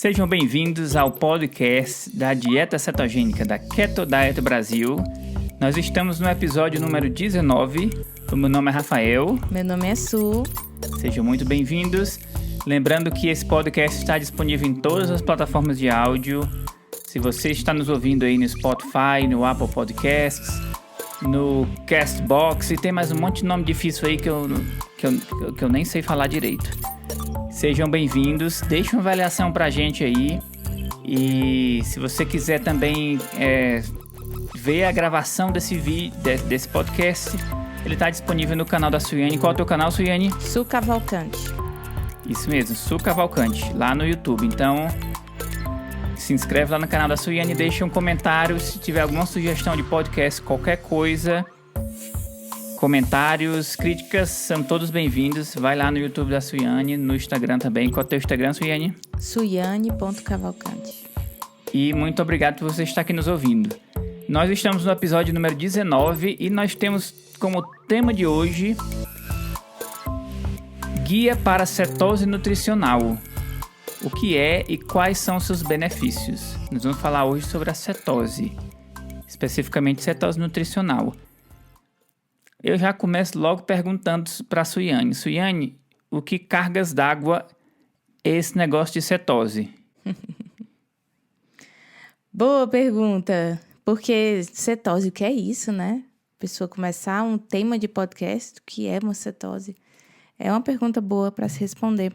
Sejam bem-vindos ao podcast da Dieta Cetogênica da Keto Diet Brasil. Nós estamos no episódio número 19. O meu nome é Rafael. Meu nome é Su. Sejam muito bem-vindos. Lembrando que esse podcast está disponível em todas as plataformas de áudio. Se você está nos ouvindo aí no Spotify, no Apple Podcasts, no Castbox, e tem mais um monte de nome difícil aí que eu nem sei falar direito. Sejam bem-vindos, deixe uma avaliação pra gente aí. E se você quiser também ver a gravação desse podcast, ele está disponível no canal da Suiane. Qual é o teu canal, Suiane? Su Cavalcante. Isso mesmo, Su Cavalcante, lá no YouTube. Então, se inscreve lá no canal da Suiane, deixa um comentário se tiver alguma sugestão de podcast, qualquer coisa. Comentários, críticas, são todos bem-vindos. Vai lá no YouTube da Suiane, no Instagram também. Qual é o teu Instagram, Suiane? Suiane.cavalcante. E muito obrigado por você estar aqui nos ouvindo. Nós estamos no episódio número 19 e nós temos como tema de hoje Guia para Cetose Nutricional. O que é e quais são seus benefícios? Nós vamos falar hoje sobre a cetose, especificamente cetose nutricional. Eu já começo logo perguntando para a Suiane. Suiane, o que cargas d'água é esse negócio de cetose? Boa pergunta, porque cetose, o que é isso, né? A pessoa começar um tema de podcast, o que é uma cetose? É uma pergunta boa para se responder.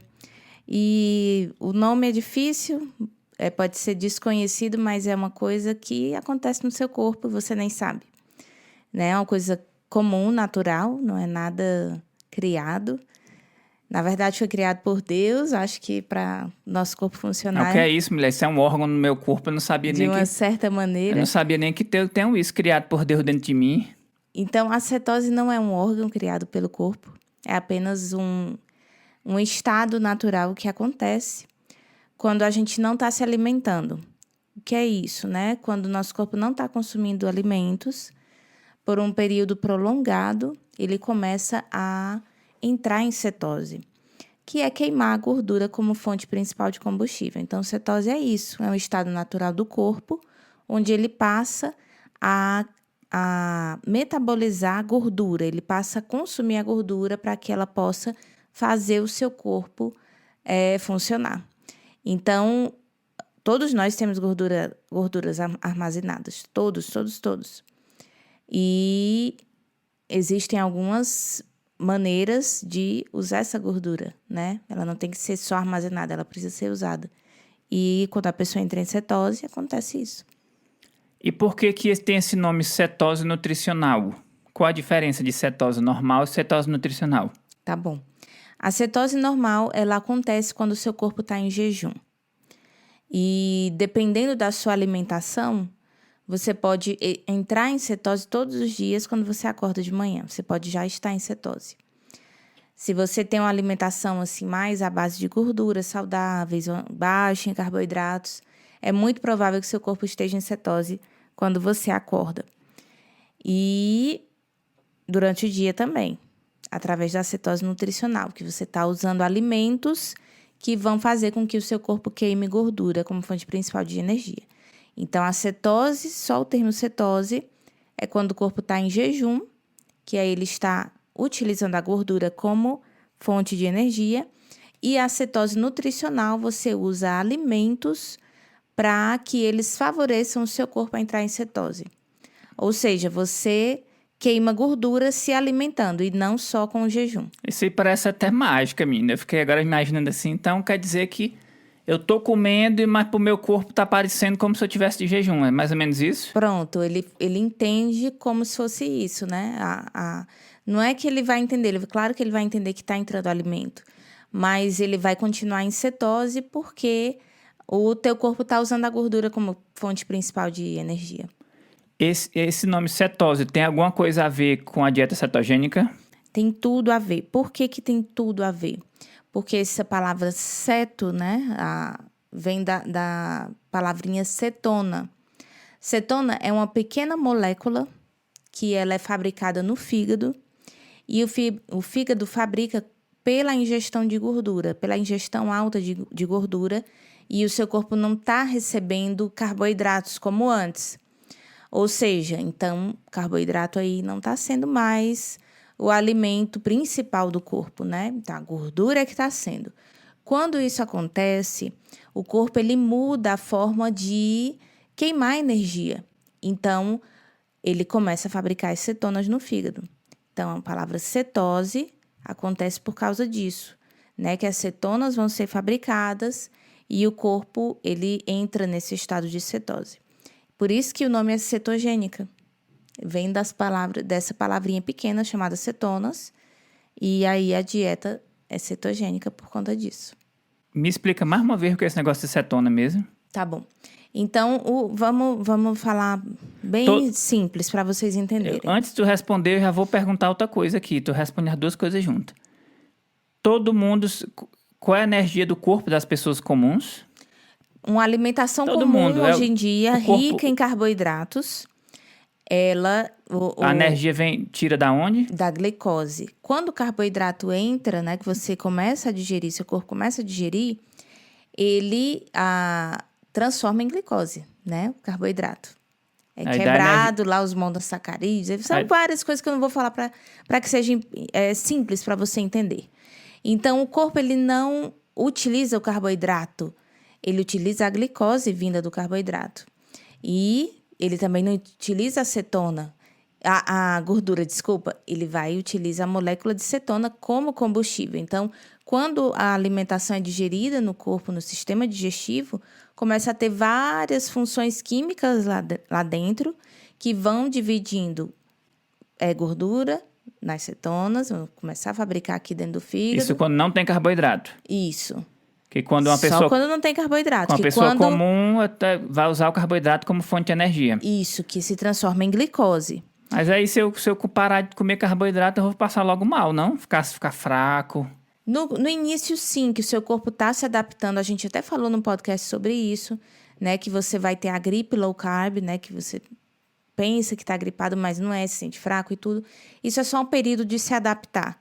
E o nome é difícil, pode ser desconhecido, mas é uma coisa que acontece no seu corpo e você nem sabe. Né? É uma coisa comum, natural, não é nada criado. Na verdade, foi criado por Deus, acho que para nosso corpo funcionar. O que é isso, mulher? Isso é um órgão no meu corpo, eu não sabia nem que... De uma certa maneira. Eu não sabia nem que tem isso criado por Deus dentro de mim. Então, a cetose não é um órgão criado pelo corpo, é apenas um estado natural que acontece quando a gente não está se alimentando. O que é isso, né? Quando o nosso corpo não está consumindo alimentos, por um período prolongado, ele começa a entrar em cetose, que é queimar a gordura como fonte principal de combustível. Então, cetose é isso, é um estado natural do corpo, onde ele passa a metabolizar a gordura, ele passa a consumir a gordura para que ela possa fazer o seu corpo funcionar. Então, todos nós temos gorduras armazenadas, todos. E existem algumas maneiras de usar essa gordura, né? Ela não tem que ser só armazenada, ela precisa ser usada. E quando a pessoa entra em cetose, acontece isso. E por que tem esse nome cetose nutricional? Qual a diferença de cetose normal e cetose nutricional? Tá bom. A cetose normal, ela acontece quando o seu corpo está em jejum. E dependendo da sua alimentação, você pode entrar em cetose todos os dias quando você acorda de manhã. Você pode já estar em cetose. Se você tem uma alimentação assim mais à base de gorduras saudáveis, baixa em carboidratos, é muito provável que seu corpo esteja em cetose quando você acorda. E durante o dia também, através da cetose nutricional, que você está usando alimentos que vão fazer com que o seu corpo queime gordura como fonte principal de energia. Então, a cetose, só o termo cetose, é quando o corpo está em jejum, que aí ele está utilizando a gordura como fonte de energia. E a cetose nutricional, você usa alimentos para que eles favoreçam o seu corpo a entrar em cetose. Ou seja, você queima gordura se alimentando e não só com o jejum. Isso aí parece até mágica, menina. Eu fiquei agora imaginando assim. Então, quer dizer que eu tô comendo, mas pro meu corpo tá parecendo como se eu tivesse de jejum. É mais ou menos isso? Pronto, ele entende como se fosse isso, né? Não é que ele vai entender, claro que ele vai entender que tá entrando alimento, mas ele vai continuar em cetose porque o teu corpo tá usando a gordura como fonte principal de energia. Esse nome cetose tem alguma coisa a ver com a dieta cetogênica? Tem tudo a ver. Por que tem tudo a ver? Porque essa palavra ceto, né, vem da palavrinha cetona. Cetona é uma pequena molécula que ela é fabricada no fígado e o fígado fabrica pela ingestão de gordura, pela ingestão alta de gordura, e o seu corpo não está recebendo carboidratos como antes. Ou seja, então, carboidrato aí não está sendo mais o alimento principal do corpo, né? Então, a gordura é que está sendo. Quando isso acontece, o corpo ele muda a forma de queimar energia. Então, ele começa a fabricar as cetonas no fígado. Então, a palavra cetose acontece por causa disso, né? Que as cetonas vão ser fabricadas e o corpo ele entra nesse estado de cetose. Por isso que o nome é cetogênica. Vem dessa palavrinha pequena chamada cetonas, e aí a dieta é cetogênica por conta disso. Me explica mais uma vez o que é esse negócio de cetona mesmo. Tá bom. Então, vamos falar bem simples para vocês entenderem. Antes de tu responder, eu já vou perguntar outra coisa aqui. Tu responde as duas coisas juntas. Todo mundo... Qual é a energia do corpo das pessoas comuns? Uma alimentação Todo comum mundo, hoje em dia, corpo... rica em carboidratos, a energia tira da onde? Da glicose. Quando o carboidrato entra, né, que você começa a digerir, seu corpo começa a digerir, ele transforma em glicose, né, o carboidrato. É aí quebrado lá os monossacarídeos, são várias coisas que eu não vou falar para que seja simples para você entender. Então, o corpo ele não utiliza o carboidrato, ele utiliza a glicose vinda do carboidrato. E ele também não utiliza a cetona, a gordura, desculpa. Ele vai utilizar a molécula de cetona como combustível. Então, quando a alimentação é digerida no corpo, no sistema digestivo, começa a ter várias funções químicas lá dentro que vão dividindo gordura nas cetonas, vão começar a fabricar aqui dentro do fígado. Isso quando não tem carboidrato? Isso. Que quando uma pessoa... Só quando não tem carboidrato. Uma pessoa comum vai usar o carboidrato como fonte de energia. Isso, que se transforma em glicose. Mas aí se eu parar de comer carboidrato, eu vou passar logo mal, não? Ficar fraco. No início, sim, que o seu corpo está se adaptando. A gente até falou no podcast sobre isso, né? Que você vai ter a gripe low carb, né? Que você pensa que está gripado, mas não é, se sente fraco e tudo. Isso é só um período de se adaptar.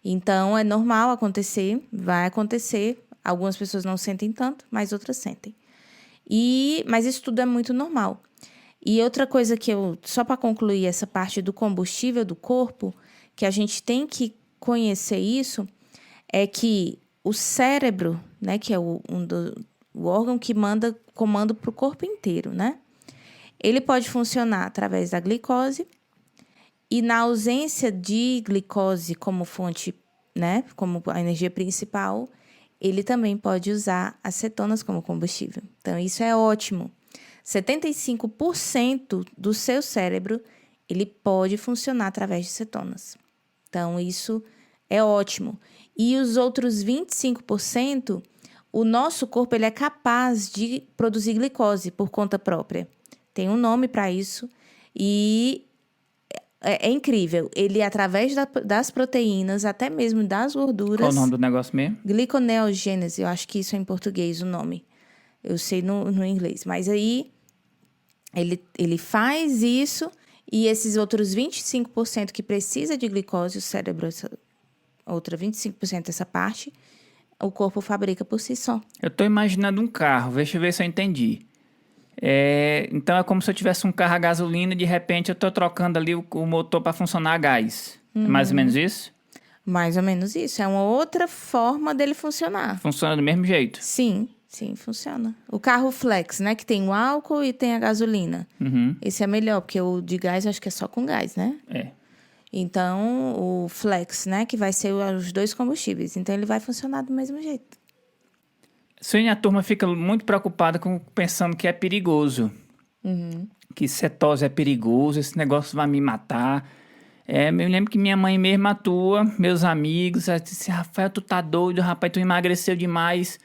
Então, é normal acontecer, vai acontecer. Algumas pessoas não sentem tanto, mas outras sentem. Mas isso tudo é muito normal. E outra coisa só para concluir essa parte do combustível do corpo, que a gente tem que conhecer isso, é que o cérebro, né, que é o órgão que manda comando para o corpo inteiro, né? Ele pode funcionar através da glicose e na ausência de glicose como fonte, né, como a energia principal, ele também pode usar as cetonas como combustível. Então, isso é ótimo. 75% do seu cérebro, ele pode funcionar através de cetonas. Então, isso é ótimo. E os outros 25%, o nosso corpo ele é capaz de produzir glicose por conta própria. Tem um nome para isso e é incrível. Ele, através das proteínas, até mesmo das gorduras... Qual o nome do negócio mesmo? Gliconeogênese, eu acho que isso é em português o nome. Eu sei no inglês. Mas aí, ele faz isso e esses outros 25% que precisa de glicose, o cérebro, outra 25% dessa parte, o corpo fabrica por si só. Eu tô imaginando um carro, deixa eu ver se eu entendi. Então é como se eu tivesse um carro a gasolina e de repente eu tô trocando ali o motor para funcionar a gás. É mais ou menos isso? Mais ou menos isso. É uma outra forma dele funcionar. Funciona do mesmo jeito? Sim, funciona. O carro flex, né? Que tem o álcool e tem a gasolina. Uhum. Esse é melhor, porque o de gás eu acho que é só com gás, né? É. Então, o flex, né? Que vai ser os dois combustíveis. Então, ele vai funcionar do mesmo jeito. Sim, a turma fica muito preocupada pensando que é perigoso. Uhum. Que cetose é perigoso, esse negócio vai me matar. Eu me lembro que minha mãe mesmo atua, meus amigos, ela disse, Rafael, tu tá doido, rapaz, tu emagreceu demais,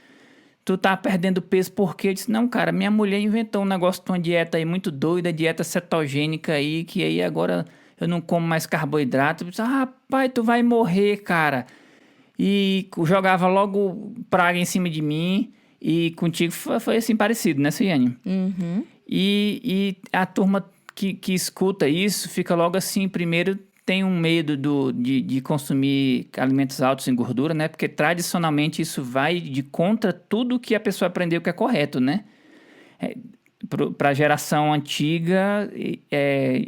tu tá perdendo peso, por quê? Eu disse, não, cara, minha mulher inventou um negócio de uma dieta aí muito doida, dieta cetogênica aí, que aí agora eu não como mais carboidrato. Eu disse, rapaz, tu vai morrer, cara. E jogava logo praga em cima de mim. E contigo foi assim parecido, né, Ciane? Uhum. E a turma que escuta isso fica logo assim, primeiro tem um medo de consumir alimentos altos em gordura, né? Porque tradicionalmente isso vai de contra tudo que a pessoa aprendeu que é correto, né? Para a geração antiga,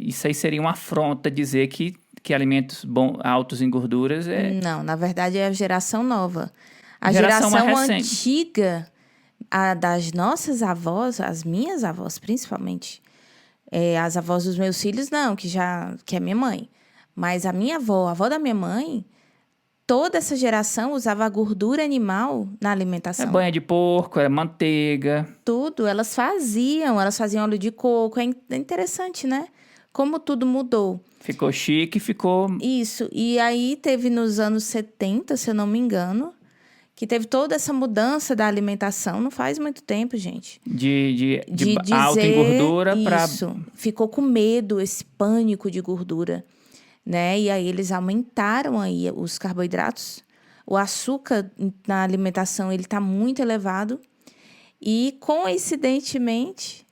isso aí seria uma afronta dizer que alimentos altos em gorduras Não, na verdade é a geração nova. A Geração mais geração recente. antiga, a das nossas avós, as minhas avós principalmente, as avós dos meus filhos não, que é minha mãe. Mas a minha avó, a avó da minha mãe, toda essa geração usava a gordura animal na alimentação. banha de porco, manteiga. Tudo, elas faziam óleo de coco. É interessante, né? Como tudo mudou. Ficou chique, ficou... Isso, e aí teve nos anos 70, se eu não me engano, que teve toda essa mudança da alimentação, não faz muito tempo, gente. De dizer alta em gordura para... isso, ficou com medo, esse pânico de gordura, né? E aí eles aumentaram aí os carboidratos, o açúcar na alimentação, ele está muito elevado e, coincidentemente,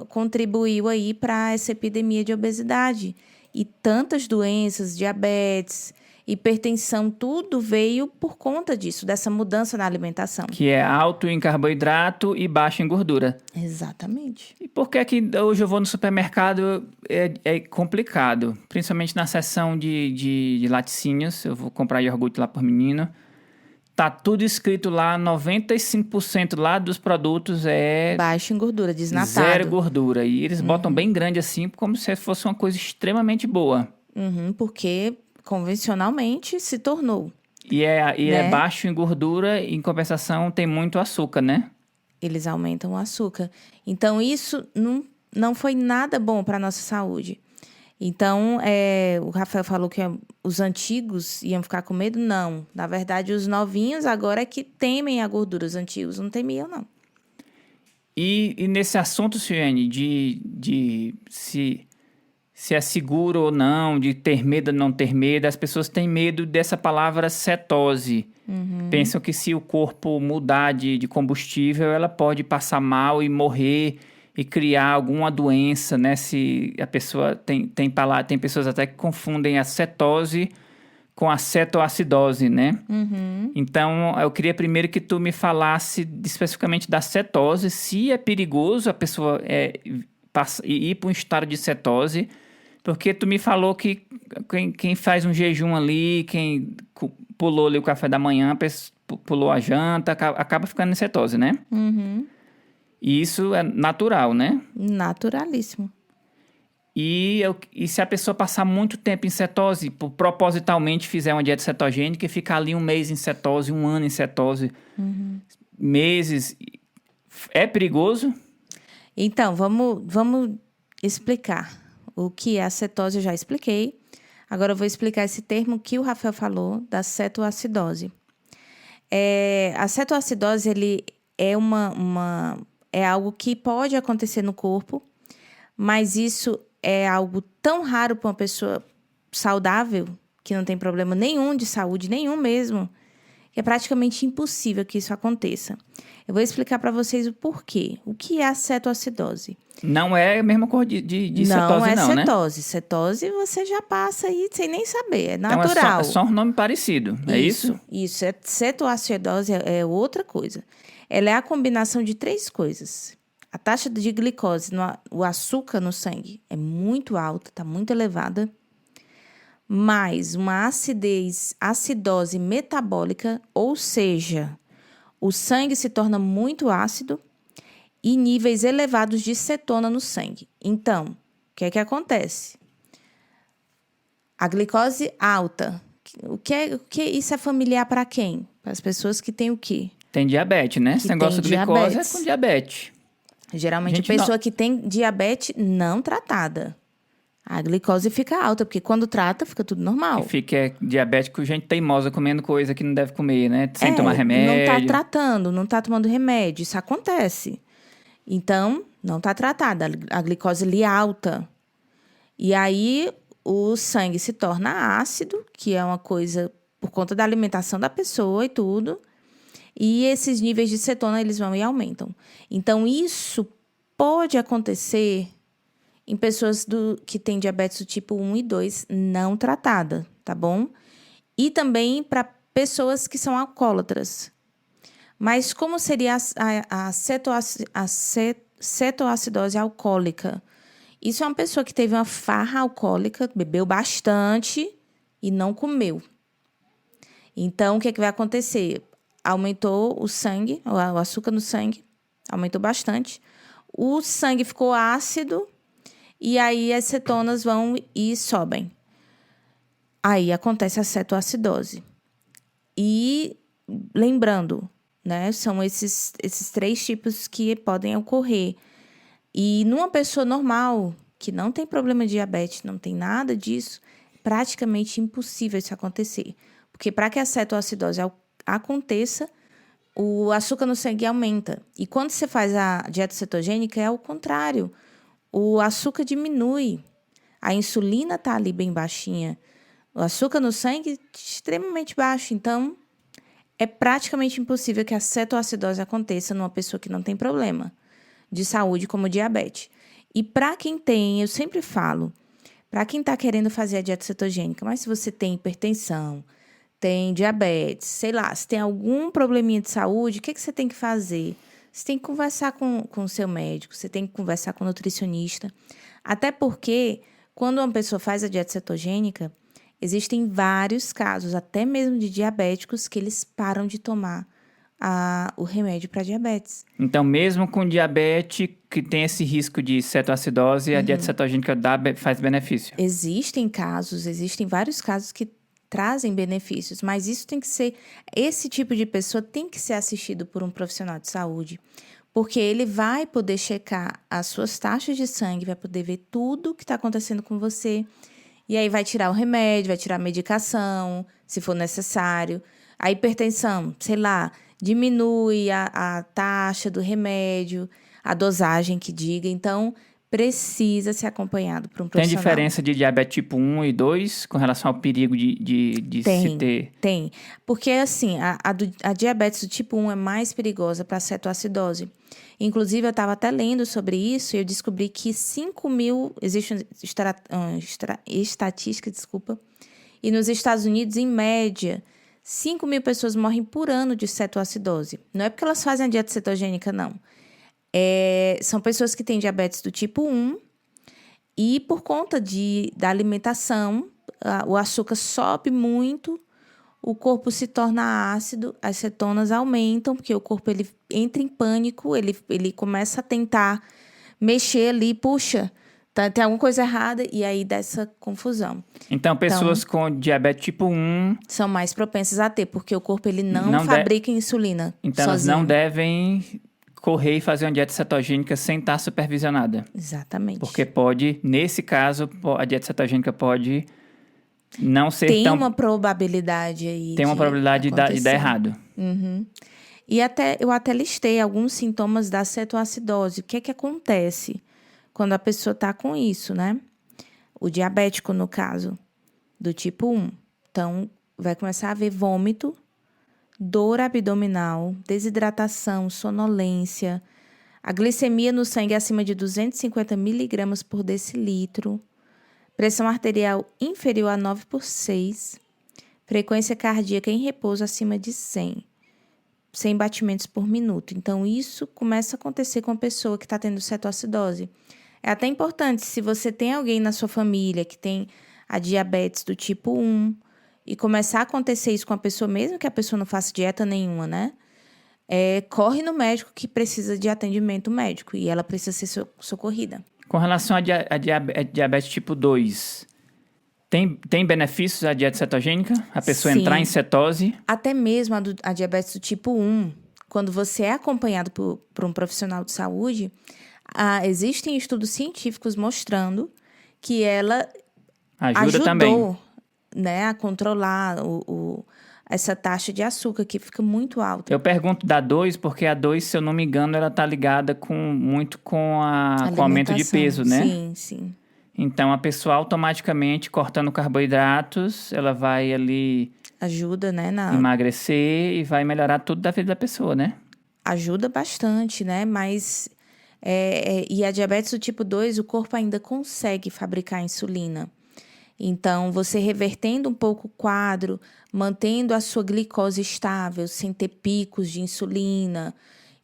contribuiu aí para essa epidemia de obesidade. E tantas doenças, diabetes, hipertensão, tudo veio por conta disso, dessa mudança na alimentação. Que é alto em carboidrato e baixo em gordura. Exatamente. E por que é que hoje eu vou no supermercado é complicado? Principalmente na seção de laticínios, eu vou comprar iogurte lá por menino. Tá tudo escrito lá, 95% lá dos produtos é... baixo em gordura, desnatado. Zero gordura. E eles botam bem grande assim, como se fosse uma coisa extremamente boa. Porque convencionalmente se tornou. E né? é baixo em gordura, e em compensação tem muito açúcar, né? Eles aumentam o açúcar. Então, isso não foi nada bom para a nossa saúde. Então, o Rafael falou que os antigos iam ficar com medo. Não. Na verdade, os novinhos agora é que temem a gordura. Os antigos não temiam, não. E nesse assunto, Silene, de se é seguro ou não, de ter medo ou não ter medo, as pessoas têm medo dessa palavra cetose. Pensam que se o corpo mudar de combustível, ela pode passar mal e morrer e criar alguma doença, né? Se a pessoa tem pessoas até que confundem a cetose com a cetoacidose, né? Então, eu queria primeiro que tu me falasse especificamente da cetose, se é perigoso a pessoa ir para um estado de cetose, porque tu me falou que quem faz um jejum ali, quem pulou ali o café da manhã, pulou a janta, acaba ficando em cetose, né? E isso é natural, né? Naturalíssimo. E se a pessoa passar muito tempo em cetose, propositalmente fizer uma dieta cetogênica e ficar ali 1 mês em cetose, 1 ano em cetose, meses, é perigoso? Então, vamos explicar. O que é a cetose eu já expliquei. Agora eu vou explicar esse termo que o Rafael falou, da cetoacidose. A cetoacidose, ele é algo que pode acontecer no corpo, mas isso é algo tão raro para uma pessoa saudável, que não tem problema nenhum de saúde, nenhum mesmo, que é praticamente impossível que isso aconteça. Eu vou explicar para vocês o porquê. O que é a cetoacidose? Não é a mesma cor de cetose, não, né? cetose. Cetose você já passa aí sem nem saber, é natural. Então é só um nome parecido, é isso? Isso. Cetoacidose é outra coisa. Ela é a combinação de 3 coisas. A taxa de glicose, o açúcar no sangue, é muito alta, está muito elevada. Mais uma acidose metabólica, ou seja, o sangue se torna muito ácido e níveis elevados de cetona no sangue. Então, o que é que acontece? A glicose alta. Isso é familiar para quem? Para as pessoas que têm o quê? Tem diabetes, né? Esse negócio de glicose é com diabetes. Geralmente a pessoa que tem diabetes não tratada. A glicose fica alta, porque quando trata, fica tudo normal. Que fica diabético, gente teimosa comendo coisa que não deve comer, né? Sem tomar remédio. Não tá tratando, não tá tomando remédio. Isso acontece. Então, não tá tratada. A glicose ali é alta. E aí, o sangue se torna ácido, que é uma coisa por conta da alimentação da pessoa e tudo. E esses níveis de cetona, eles vão e aumentam. Então, isso pode acontecer em pessoas que têm diabetes do tipo 1 e 2 não tratada, tá bom? E também para pessoas que são alcoólatras. Mas como seria a cetoacidose alcoólica? Isso é uma pessoa que teve uma farra alcoólica, bebeu bastante e não comeu. Então, o que é que vai acontecer? Aumentou o sangue, o açúcar no sangue, aumentou bastante. O sangue ficou ácido e aí as cetonas vão e sobem. Aí acontece a cetoacidose. E lembrando, né, são esses 3 tipos que podem ocorrer. E numa pessoa normal, que não tem problema de diabetes, não tem nada disso, é praticamente impossível isso acontecer. Porque para que a cetoacidose aconteça, o açúcar no sangue aumenta. E quando você faz a dieta cetogênica, é o contrário. O açúcar diminui. A insulina está ali bem baixinha. O açúcar no sangue extremamente baixo. Então, é praticamente impossível que a cetoacidose aconteça numa pessoa que não tem problema de saúde, como diabetes. E para quem tem, eu sempre falo, para quem está querendo fazer a dieta cetogênica, mas se você tem hipertensão, tem diabetes, sei lá, se tem algum probleminha de saúde, o que você tem que fazer? Você tem que conversar com o seu médico, você tem que conversar com o nutricionista. Até porque, quando uma pessoa faz a dieta cetogênica, existem vários casos, até mesmo de diabéticos, que eles param de tomar o remédio para diabetes. Então, mesmo com diabetes que tem esse risco de cetoacidose, a dieta cetogênica faz benefício. Existem vários casos que trazem benefícios, mas esse tipo de pessoa tem que ser assistido por um profissional de saúde, porque ele vai poder checar as suas taxas de sangue, vai poder ver tudo o que está acontecendo com você, e aí vai tirar o remédio, vai tirar a medicação, se for necessário. A hipertensão, sei lá, diminui a taxa do remédio, a dosagem que diga. Então, precisa ser acompanhado por um profissional. Tem diferença de diabetes tipo 1 e 2 com relação ao perigo de se ter? Tem. Porque, assim, a diabetes do tipo 1 é mais perigosa para a cetoacidose. Inclusive, eu estava até lendo sobre isso e eu descobri que 5 mil... Existe uma estatística, e nos Estados Unidos, em média, 5 mil pessoas morrem por ano de cetoacidose. Não é porque elas fazem a dieta cetogênica, não. São pessoas que têm diabetes do tipo 1 e por conta da alimentação, o açúcar sobe muito, o corpo se torna ácido, as cetonas aumentam, porque o corpo ele entra em pânico, ele começa a tentar mexer ali, puxa, tem alguma coisa errada e aí dá essa confusão. Então, pessoas com diabetes tipo 1... são mais propensas a ter, porque o corpo ele não fabrica insulina então, sozinho. Elas não devem correr e fazer uma dieta cetogênica sem estar supervisionada. Exatamente. Porque nesse caso, a dieta cetogênica pode não ser tem uma probabilidade aí. Tem uma probabilidade de dar errado. Uhum. E eu até listei alguns sintomas da cetoacidose. O que é que acontece quando a pessoa está com isso, né? O diabético, no caso, do tipo 1. Então, vai começar a haver vômito, dor abdominal, desidratação, sonolência, a glicemia no sangue acima de 250 miligramas por decilitro, pressão arterial inferior a 9/6, frequência cardíaca em repouso acima de 100 batimentos por minuto. Então, isso começa a acontecer com a pessoa que está tendo cetoacidose. É até importante, se você tem alguém na sua família que tem a diabetes do tipo 1 e começar a acontecer isso com a pessoa, mesmo que a pessoa não faça dieta nenhuma, né? Corre no médico que precisa de atendimento médico e ela precisa ser socorrida. Com relação a diabetes tipo 2, tem benefícios a dieta cetogênica? A pessoa entrar em cetose? Até mesmo a diabetes do tipo 1, quando você é acompanhado por um profissional de saúde, existem estudos científicos mostrando que ela ajudou também, né, a controlar essa taxa de açúcar que fica muito alta. Eu pergunto da 2 porque a 2, se eu não me engano, ela está ligada muito com o aumento de peso, né? Sim, sim. Então, a pessoa automaticamente, cortando carboidratos, ela vai ali... ajuda, né? Emagrecer e vai melhorar tudo da vida da pessoa, né? Ajuda bastante, né? Mas E a diabetes do tipo 2, o corpo ainda consegue fabricar insulina. Então, você revertendo um pouco o quadro, mantendo a sua glicose estável, sem ter picos de insulina.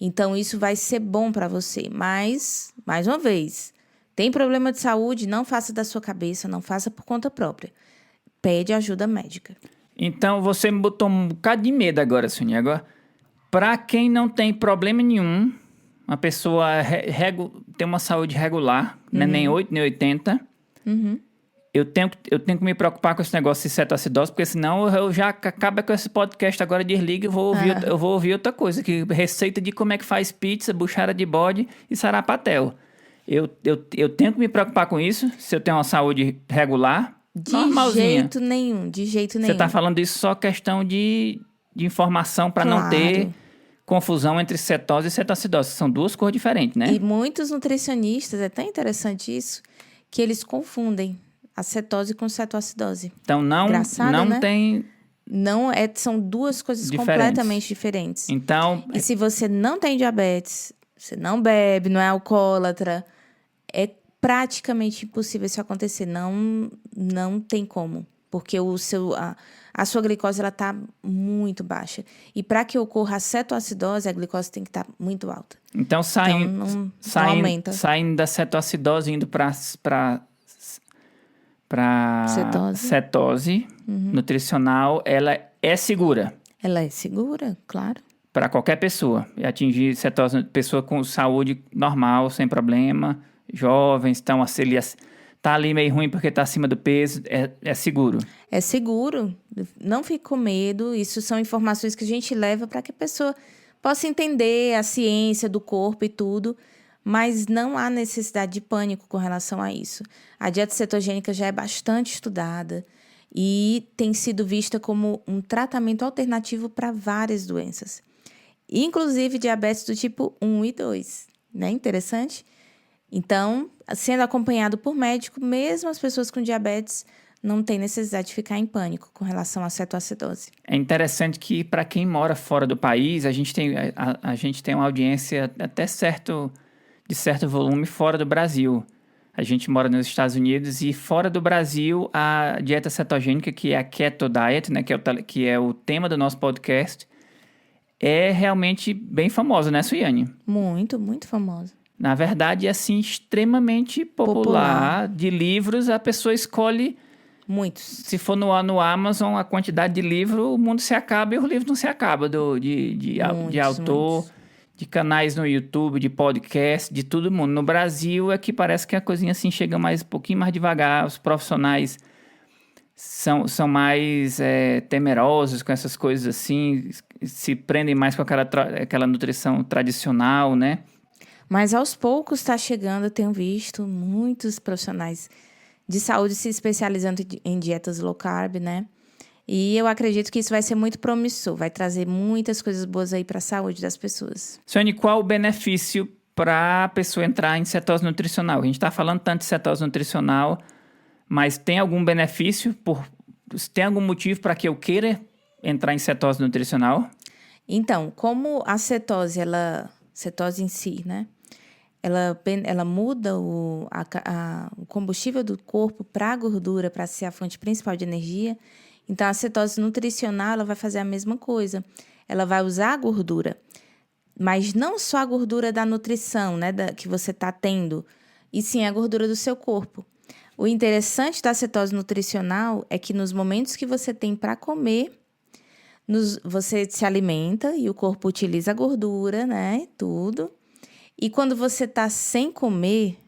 Então, isso vai ser bom para você. Mas, mais uma vez, tem problema de saúde, não faça da sua cabeça, não faça por conta própria. Pede ajuda médica. Então, você me botou um bocado de medo agora, Sônia. Agora, para quem não tem problema nenhum, uma pessoa tem uma saúde regular, né? Nem 8, nem 80, eu tenho que me preocupar com esse negócio de cetoacidose, porque senão eu já acabo com esse podcast agora, desliga e eu vou ouvir outra coisa, que receita de como é que faz pizza, buchara de bode e sarapatel. Eu tenho que me preocupar com isso, se eu tenho uma saúde regular, normalzinha. De jeito nenhum. Você está falando isso só questão de informação para não ter confusão entre cetose e cetoacidose. São duas coisas diferentes, né? E muitos nutricionistas, é tão interessante isso, que eles confundem a cetose com cetoacidose. Então não né? tem... Não são duas coisas completamente diferentes. Então... E se você não tem diabetes, você não bebe, não é alcoólatra, é praticamente impossível isso acontecer. Não tem como. Porque a sua glicose está muito baixa. E para que ocorra a cetoacidose, a glicose tem que estar muito alta. Então, não aumenta. Saindo da cetoacidose, indo para cetose nutricional, ela é segura. Ela é segura, claro. Para qualquer pessoa. E atingir cetose, pessoa com saúde normal, sem problema, jovens, estão tá ali meio ruim porque tá acima do peso, é seguro. É seguro. Não fique com medo. Isso são informações que a gente leva para que a pessoa possa entender a ciência do corpo e tudo, mas não há necessidade de pânico com relação a isso. A dieta cetogênica já é bastante estudada e tem sido vista como um tratamento alternativo para várias doenças, inclusive diabetes do tipo 1 e 2. Né? Interessante? Então, sendo acompanhado por médico, mesmo as pessoas com diabetes não têm necessidade de ficar em pânico com relação à cetoacidose. É interessante que, para quem mora fora do país, a gente tem uma audiência até de certo volume fora do Brasil. A gente mora nos Estados Unidos e fora do Brasil, a dieta cetogênica, que é a Keto Diet, né, que é o tema do nosso podcast, é realmente bem famosa, né, Suiane? Muito, muito famosa. Na verdade, é assim, extremamente popular. De livros, a pessoa escolhe... Muitos. Se for no Amazon, a quantidade de livro, o mundo se acaba e o livro não se acaba. De autor, muitos. De canais no YouTube, de podcast, de todo mundo. No Brasil é que parece que a coisinha assim chega um pouquinho mais devagar. Os profissionais são mais temerosos com essas coisas assim. Se prendem mais com aquela nutrição tradicional, né? Mas aos poucos está chegando, eu tenho visto muitos profissionais de saúde se especializando em dietas low carb, né? E eu acredito que isso vai ser muito promissor, vai trazer muitas coisas boas aí para a saúde das pessoas. Sônia, qual o benefício para a pessoa entrar em cetose nutricional? A gente está falando tanto de cetose nutricional, mas tem algum benefício? Tem algum motivo para que eu queira entrar em cetose nutricional? Então, como a cetose em si, né? Ela muda o combustível do corpo para a gordura, para ser a fonte principal de energia. Então, a cetose nutricional ela vai fazer a mesma coisa. Ela vai usar a gordura, mas não só a gordura da nutrição, né, que você está tendo, e sim a gordura do seu corpo. O interessante da cetose nutricional é que nos momentos que você tem para comer, você se alimenta e o corpo utiliza a gordura, né, tudo. E quando você está sem comer,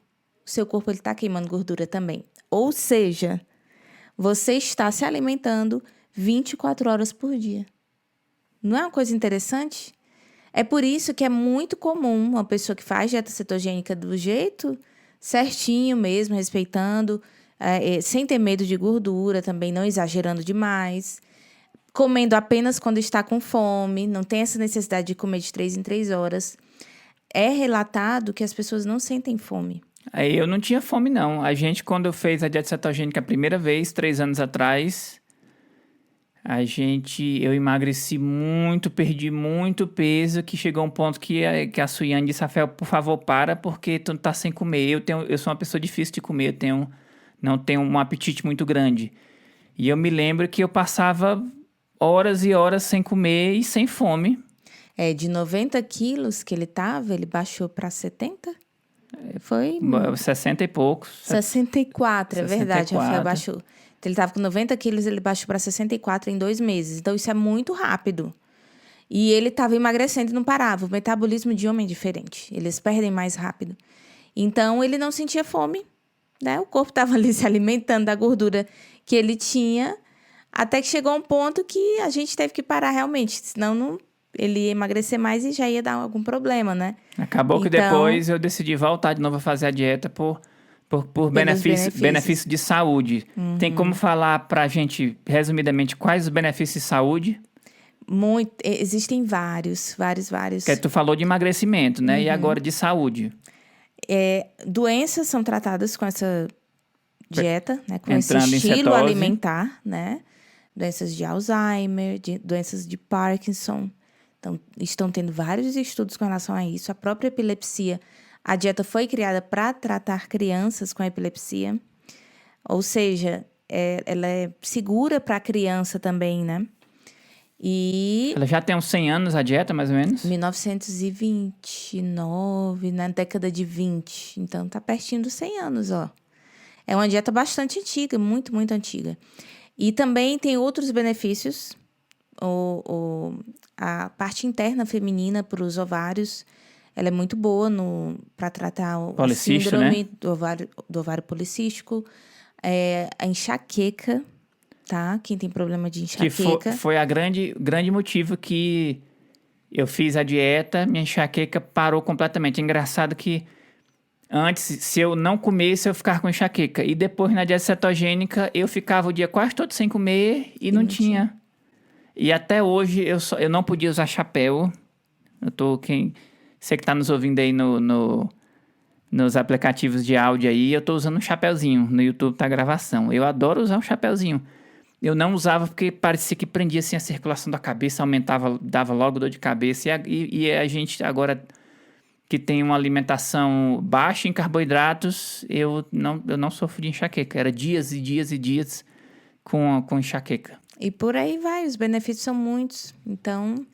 o seu corpo está queimando gordura também. Ou seja, você está se alimentando 24 horas por dia. Não é uma coisa interessante? É por isso que é muito comum uma pessoa que faz dieta cetogênica do jeito certinho mesmo, respeitando, sem ter medo de gordura também, não exagerando demais, comendo apenas quando está com fome, não tem essa necessidade de comer de 3 em 3 horas. É relatado que as pessoas não sentem fome. Eu não tinha fome, não. A gente, quando fez a dieta cetogênica a primeira vez, 3 anos atrás, eu emagreci muito, perdi muito peso, que chegou um ponto que a Suiane disse, Rafael, por favor, para, porque tu tá sem comer. Eu sou uma pessoa difícil de comer, não tenho um apetite muito grande. E eu me lembro que eu passava horas e horas sem comer e sem fome. De 90 quilos que ele baixou para 70? Foi 60 e poucos. 64, é verdade, Rafael baixou. Então, ele estava com 90 quilos, ele baixou para 64 em 2 meses. Então, isso é muito rápido. E ele estava emagrecendo e não parava. O metabolismo de homem é diferente. Eles perdem mais rápido. Então, ele não sentia fome, né? O corpo estava ali se alimentando da gordura que ele tinha, até que chegou um ponto que a gente teve que parar realmente. Senão, ele ia emagrecer mais e já ia dar algum problema, né? Acabou que depois eu decidi voltar de novo a fazer a dieta por benefício de saúde. Tem como falar pra gente, resumidamente, quais os benefícios de saúde? Existem vários. Que tu falou de emagrecimento, né? E agora de saúde. Doenças são tratadas com essa dieta, né? Com esse estilo alimentar, né? Doenças de Alzheimer, doenças de Parkinson. Então, estão tendo vários estudos com relação a isso. A própria epilepsia, a dieta foi criada para tratar crianças com epilepsia. Ou seja, ela é segura para a criança também, né? E ela já tem uns 100 anos, a dieta, mais ou menos? 1929, na década de 20. Então, tá pertinho dos 100 anos, ó. É uma dieta bastante antiga, muito, muito antiga. E também tem outros benefícios. A parte interna feminina para os ovários, ela é muito boa para tratar a síndrome, né? do ovário policístico. A enxaqueca, tá? Quem tem problema de enxaqueca. Que foi a grande motivo que eu fiz a dieta, minha enxaqueca parou completamente. É engraçado que antes, se eu não comesse, eu ficava com enxaqueca. E depois, na dieta cetogênica, eu ficava o dia quase todo sem comer e não tinha. E até hoje, eu não podia usar chapéu. Você que tá nos ouvindo aí nos aplicativos de áudio aí, eu tô usando um chapéuzinho. No YouTube tá a gravação. Eu adoro usar um chapéuzinho. Eu não usava porque parecia que prendia assim a circulação da cabeça, aumentava, dava logo dor de cabeça. E a gente agora que tem uma alimentação baixa em carboidratos, eu não sofro de enxaqueca. Era dias e dias e dias com enxaqueca. E por aí vai, os benefícios são muitos. Então,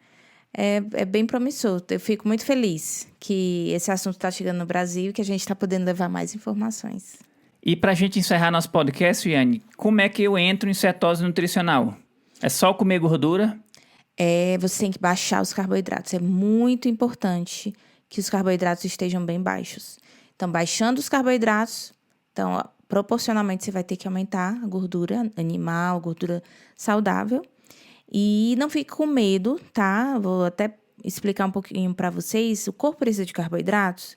é bem promissor. Eu fico muito feliz que esse assunto está chegando no Brasil e que a gente está podendo levar mais informações. E para a gente encerrar nosso podcast, Yane, como é que eu entro em cetose nutricional? É só comer gordura? Você tem que baixar os carboidratos. É muito importante que os carboidratos estejam bem baixos. Então, baixando os carboidratos, proporcionalmente você vai ter que aumentar a gordura animal, gordura saudável. E não fique com medo, tá? Vou até explicar um pouquinho para vocês. O corpo precisa de carboidratos?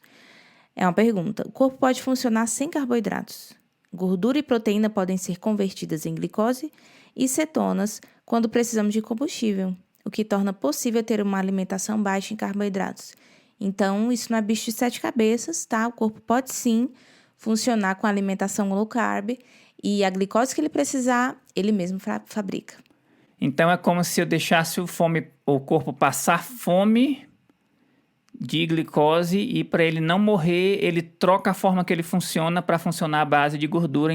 É uma pergunta. O corpo pode funcionar sem carboidratos. Gordura e proteína podem ser convertidas em glicose e cetonas quando precisamos de combustível, o que torna possível ter uma alimentação baixa em carboidratos. Então, isso não é bicho de 7 cabeças, tá? O corpo pode sim funcionar com a alimentação low carb e a glicose que ele precisar, ele mesmo fabrica. Então, é como se eu deixasse o corpo passar fome de glicose e para ele não morrer, ele troca a forma que ele funciona para funcionar à base de gordura,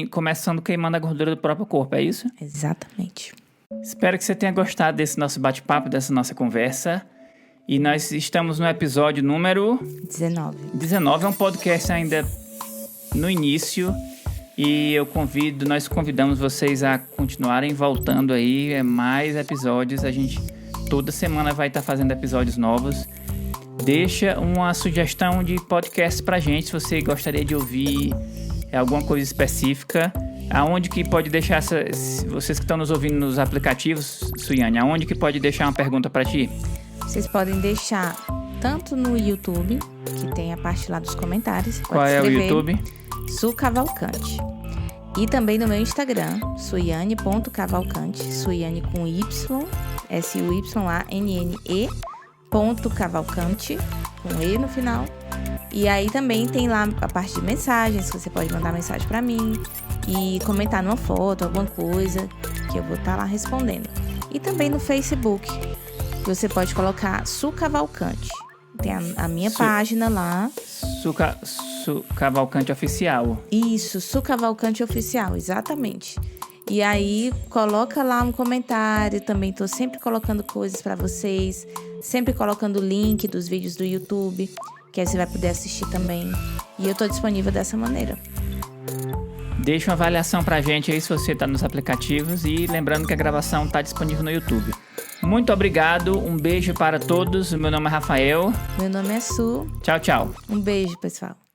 começando queimando a gordura do próprio corpo, é isso? Exatamente. Espero que você tenha gostado desse nosso bate-papo, dessa nossa conversa. E nós estamos no episódio número 19. 19 é um podcast ainda no início. E nós convidamos vocês a continuarem voltando aí, mais episódios. A gente toda semana vai estar fazendo episódios novos. Deixa uma sugestão de podcast pra gente, se você gostaria de ouvir alguma coisa específica. Aonde que pode deixar vocês que estão nos ouvindo nos aplicativos, Suiane, aonde que pode deixar uma pergunta pra ti? Vocês podem deixar tanto no YouTube, que tem a parte lá dos comentários. Qual é o YouTube? Su Cavalcante. E também no meu Instagram, suiane.cavalcante, Suiane com Y, SUYANNE, .cavalcante, com E no final. E aí também tem lá a parte de mensagens, que você pode mandar mensagem pra mim e comentar numa foto, alguma coisa. que eu vou estar lá respondendo. E também no Facebook, você pode colocar Su Cavalcante. Tem a minha página lá. Su Cavalcante Oficial. Isso, Su Cavalcante Oficial, exatamente. E aí, coloca lá um comentário. Também tô sempre colocando coisas para vocês. Sempre colocando o link dos vídeos do YouTube, que aí você vai poder assistir também. E eu tô disponível dessa maneira. Deixa uma avaliação pra gente aí se você tá nos aplicativos. E lembrando que a gravação tá disponível no YouTube. Muito obrigado, um beijo para todos. O meu nome é Rafael. Meu nome é Su. Tchau, tchau. Um beijo, pessoal.